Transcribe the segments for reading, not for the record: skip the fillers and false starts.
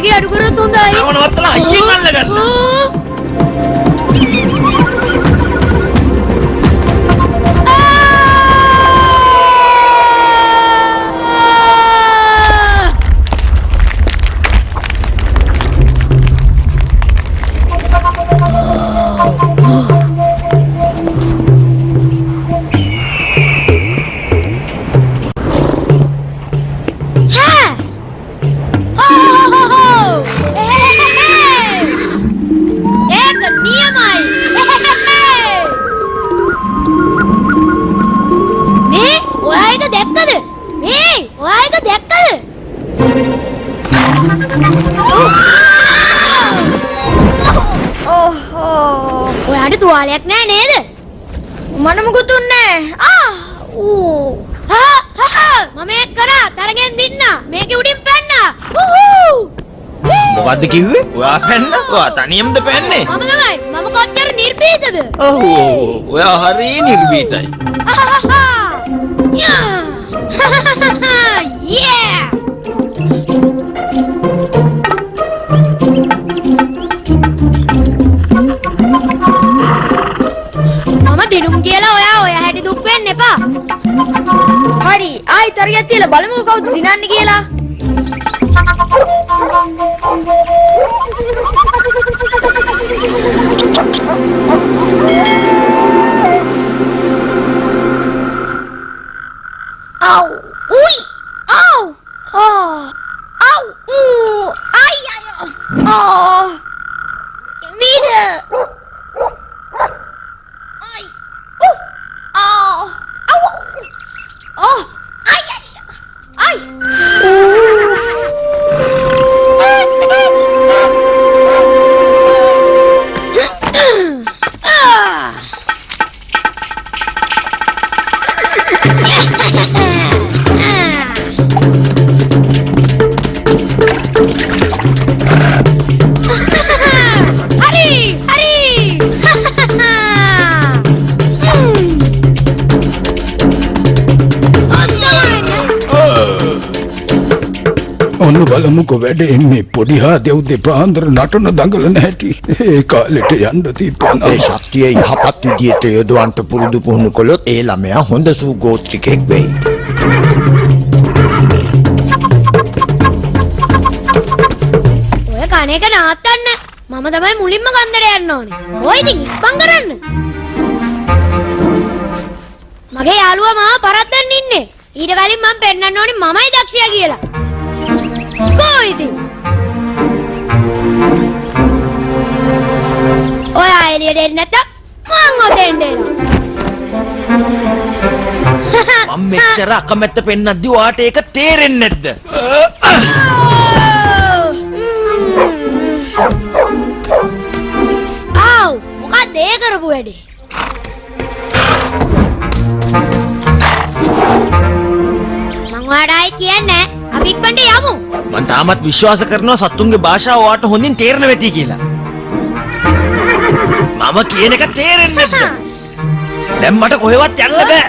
වේගය අඩු කරොත් හොඳයි. තව නවත්තලා අයියෙන් අල්ල ගන්න. ඔයාට තුවාලයක් නෑ නේද? මට මොකුත් උන්නේ මම ඒක කරා තරගෙන් දින්නා මේකේ උඩින් පැන්නා. මොකද්ද කිව්වේ? ඔයා පැන්න? ඔයා තනියමද පැන්නේ? මම තමයි. මම කොච්චර නිර්භීතද? ඔව් ඔයා හරි නිර්භීතයි. දිනුම් කියලා ඔයා හැටි දුක් වෙන්න එපා. හරි ආයි තරගයක් තියලා බලමු කවුද දිනන්නේ කියලා. Au! Ui! Au! Oh! Au! Ai ai! Oh! Wieder! Ai! Oh! Au! Oh! Ai ai! Ai! ඔන්න බලමුකෝ වැඩේ මේ පොඩි හා දෙව් දෙපාන්දර නටන දඟලන හැටි. ඒ කාලෙට යන්න තිබ්බා. ඒ ශක්තිය යහපත් විදියට යොදවන්න පුරුදු පුහුණු කළොත් ඒ ළමයා හොඳ සුගෝත්‍රිකෙක් වෙයි. ඔය කණ එක නවත්තන්න. මම තමයි මුලින්ම ගන්දර යන්න ඕනේ. ඔය ඉතින් ඉක්පන් කරන්න. මගේ යාළුවා මාව පරද්දන්න ඉන්නේ. ඊට කලින් මම පෙන්නන්න ඕනේ මමයි දක්ෂයා කියලා. කොයිද? ඔයා එළියට එන්න නැත්නම් මං ඔතෙන්ට එනවා. මම මෙච්චර අකමැත්ත පෙන්නද්දි ඔයාට ඒක තේරෙන්නේ නැද්ද? ආව් මොකක්ද ඒ කරපු වැඩේ? මං ඔයාටයි කියන්නේ අපි ඉක්මනට යමු. මම තාමත් විශ්වාස කරනවා සත්තුන්ගේ භාෂාව ඔයාට හොඳින් තේරෙන වෙටි කියලා. මම කියන එක තේරෙන්නේ නැද්ද? දැන් මට කොහෙවත් යන්න බෑ.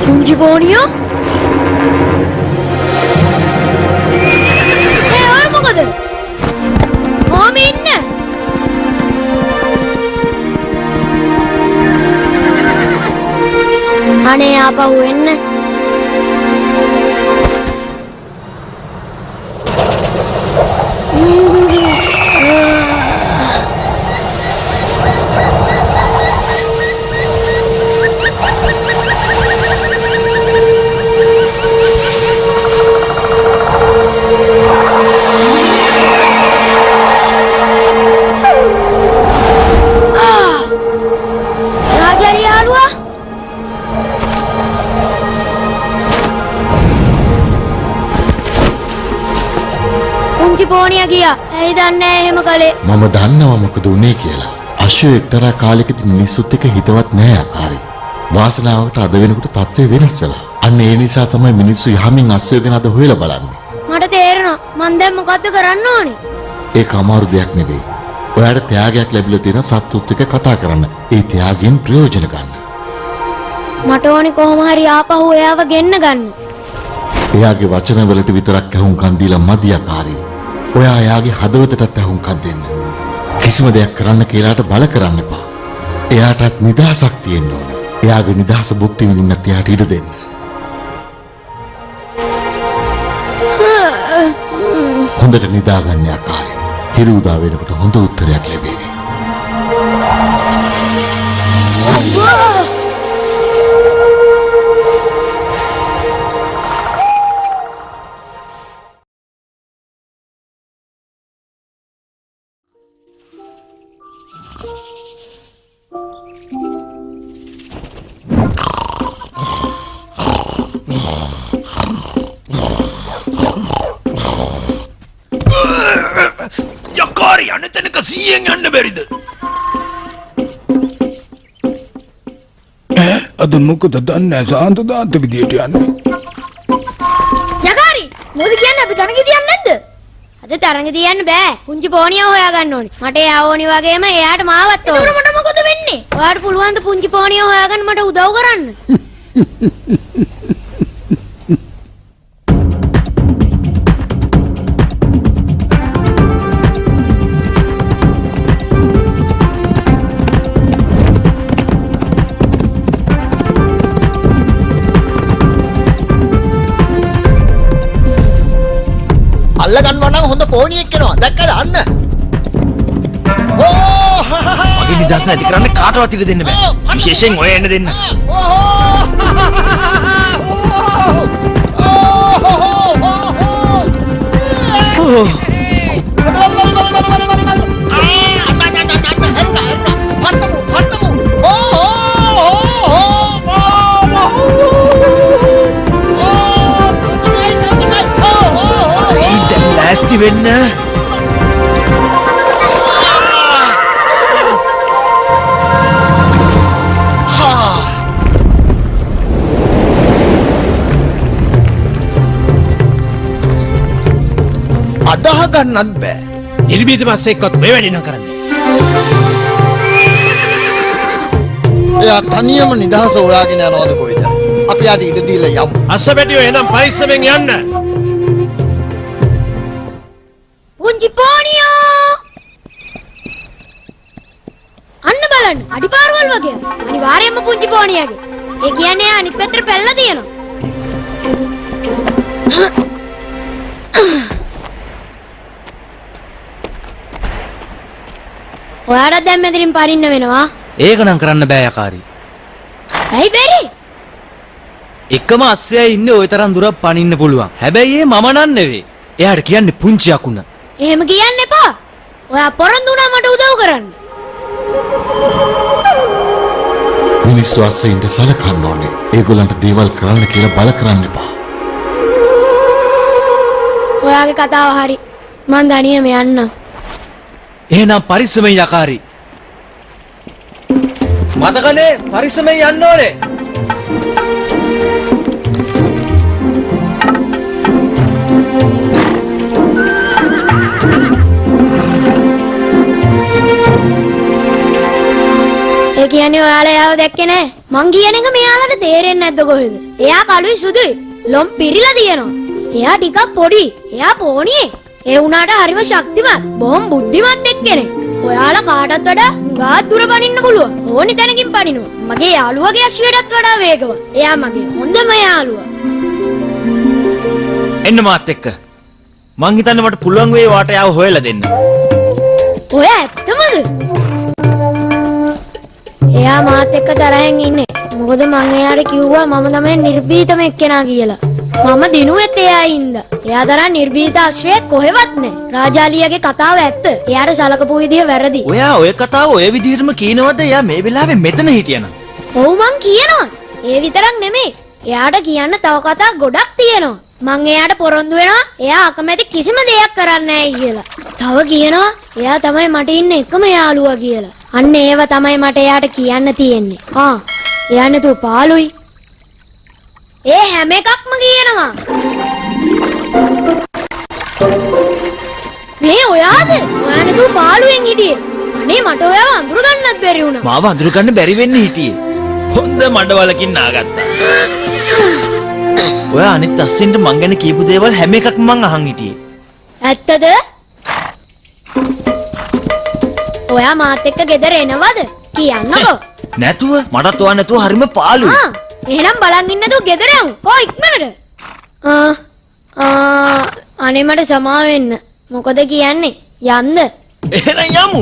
කුංජි බෝනියෝ? ඔය මොකද? කොහොම ඉන්නේ? අනේ ආපහු එන්න. පෝනිය ගියා. ඇයි දන්නේ එහෙම කළේ? මම දන්නවා මොකද උනේ කියලා. අශ්වය එක්තරා කාලයකදී මිනිස්සුත් එක්ක හිතවත් නෑ ආකාරي. වාසනාවකට අද වෙනකොට තත්ත්වය වෙනස් වෙලා. අන්න ඒ නිසා තමයි මිනිස්සු යහමින් අශ්වය ගැන අද හොයලා බලන්නේ. මට තේරෙනවා. මං දැන් මොකද්ද කරන්න ඕනේ? ඒක අමාරු දෙයක් නෙවෙයි. ඔයාලට ත්‍යාගයක් ලැබිලා තියෙන සත්තුත් එක්ක කතා කරන්න. ඒ ත්‍යාගයෙන් ප්‍රයෝජන ගන්න. මට ඕනි කොහොම හරි ආපහු එයාව ගෙන්න ගන්න. එයාගේ වචනවලට විතරක් ඇහුම්කන් දීලා මදියාකාරී. ඔයා එයාගේ හදවතටත් ඇහුම්කන් දෙන්න. කිසිම දෙයක් කරන්න කියලාට බල කරන්න එපා. එයාටත් නිදහසක් තියෙන්න ඕන. එයාගේ නිදහස භුක්ති විඳින්නත් එයාට ඉඩ දෙන්න. හොඳට නිදාගන්න ආකාරය. හිරු උදා වෙනකොට හොඳ උත්තරයක් ලැබෙවි. යකාරි අනේ තැනක 100න් යන්න බැරිද? අද මොකද දන්නේ සාන්ත දාන්ත විදියට යන්නේ. යකාරි මොකද කියන්නේ අපි තරඟ තියන්නේ නැද්ද? අද තරඟ තියන්න බෑ. පුංචි පෝනිය හොයා ගන්න ඕනේ. මට එයා ඕනි වගේම එයාට මාවත් ඕනේ. ඒතර මට මොකද වෙන්නේ? ඔයාට පුළුවන් ද පුංචි පෝනිය හොයාගන්න මට උදව් කරන්න? අල්ල ගන්නවා නම් හොඳ පෝනියෙක් එනවා. දැක්කද අන්න? මගේ නිදහස නැති කරන්න කාටවත් ඉඩ දෙන්න බෑ. විශේෂයෙන් ඔය එන්න දෙන්න. ලෑස්ති වෙන්න. අදහ ගන්නත් බෑ. නිර්භීත බස් එක්කත් ඔය වැඩි නම් කරන්නේ. එයා තනියම නිදහස හොයාගෙන යනවද කොහෙද? අපි යාට ඉඩ දීලා යමු. අස්සපැටියෝ එනම් පරිස්සමෙන් යන්න. පුංචි පෝනියෝ අන්න බලන්න අඩිපාරවල් වගේ අනිවාර්යයෙන්ම පුංචි පෝනියගේ. ඒ කියන්නේ අනිත් පැත්තට පැනලා තියෙනවා. ඔයාට දැන් මෙතනින් පරින්න වෙනවා. ඒක නම් කරන්න බෑ යකාරි. ඇයි බැරි? එකම අස්සයා ඉන්නේ ওই තරම් දුරක් පනින්න පුළුවන්. හැබැයි ඒ මම නන් නෙවෙයි. එයාට කියන්නේ පුංචි අකුණ. එහෙම කියන්න එපා. ඔයා පොරොන්දු වුණා මට උදව් කරන්න. මිනිස්සු අස්සෙන්ට සලකන්න ඕනේ. ඒගොල්ලන්ට දේවල් කරන්න කියලා බල කරන්න එපා. ඔයාගේ කතාව හරි. මං දනියම යන්න. එහෙනම් පරිස්සමෙන් යකාරි. මතකනේ පරිස්සමෙන් යන්න ඕනේ. ඒ කියන්නේ ඔයාලා යාව දැක්කේ නෑ. මං කියන එක මෙයාලට තේරෙන්නේ නැද්ද කොහෙද? එයා කළුයි සුදුයි. ලොම් පිරිලා තියෙනවා. එයා ටිකක් පොඩි. එයා පෝනියෙක්. ඒ වුණාට හරිම ශක්තිමත්. බොහොම බුද්ධිමත් එක්කෙනෙක්. ඔයාලා කාටත් වඩා ගාත් දුර පනින්න පුළුවන්. ඕනි තැනකින් පනිනවා. මගේ යාළුවගේ අශ්වයටත් වඩා වේගවත්. එයා මගේ හොඳම යාළුවා. එන්න මාත් එක්ක. මං හිතන්නේ මට පුළුවන් වෙයි වාට යාව හොයලා දෙන්න. ඔය ඇත්තමද? එයා මාත් එක්ක තරහෙන් ඉන්නේ. මොකද මං එයාට කිව්වා මම තමයි නිර්භීතම එක්කෙනා කියලා. මම දිනුවෙත් එයා ඉඳලා. එයා තරම් නිර්භීත අශ්වයෙක් කොහෙවත් නැහැ. රාජාලියාගේ කතාව ඇත්ත. එයාට සලකපු විදිය වැරදි. ඔයා ඔය කතාව ඔය විදිහටම කියනවද? එයා මේ වෙලාවේ මෙතන හිටියනම්. ඔව් මං කියනවා. ඒ විතරක් නෙමෙයි. එයාට කියන්න තව කතා ගොඩක් තියෙනවා. මං එයාට පොරොන්දු වෙනවා එයා අකමැති කිසිම දෙයක් කරන්නේ නැහැ කියලා. තව කියනවා එයා තමයි මට ඉන්න එකම යාළුවා කියලා. අන්න ඒව තමයි මට එයාට කියන්න තියෙන්නේ. එයානේ තු පාළුයි. ඒ හැම එකක්ම කියනවා. මේ ඔයාද? ඔයානේ තු පාළුවෙන් හිටියේ. අනේ මට ඔයාව අඳුර ගන්නත් බැරි වුණා. මාව අඳුර ගන්න බැරි වෙන්නේ හිටියේ. හොඳ මඩවලකින් නාගත්තා. ඔය අනිත් අස්සෙන්ට මං ගැන කියපු දේවල් හැම එකක්ම මං අහන් හිටියේ. ඇත්තද? ඔයා මාත් එක්ක ගෙදර එනවද? කියන්නකෝ. නැතුව මටත් ඔයා නැතුව හරිම පාළුයි. එහෙනම් බලන් ඉන්නද ගෙදර යමු. කො ඉක්මනට. අනේ මට සමාව වෙන්න. මොකද කියන්නේ? යන්න. එහෙනම් යමු.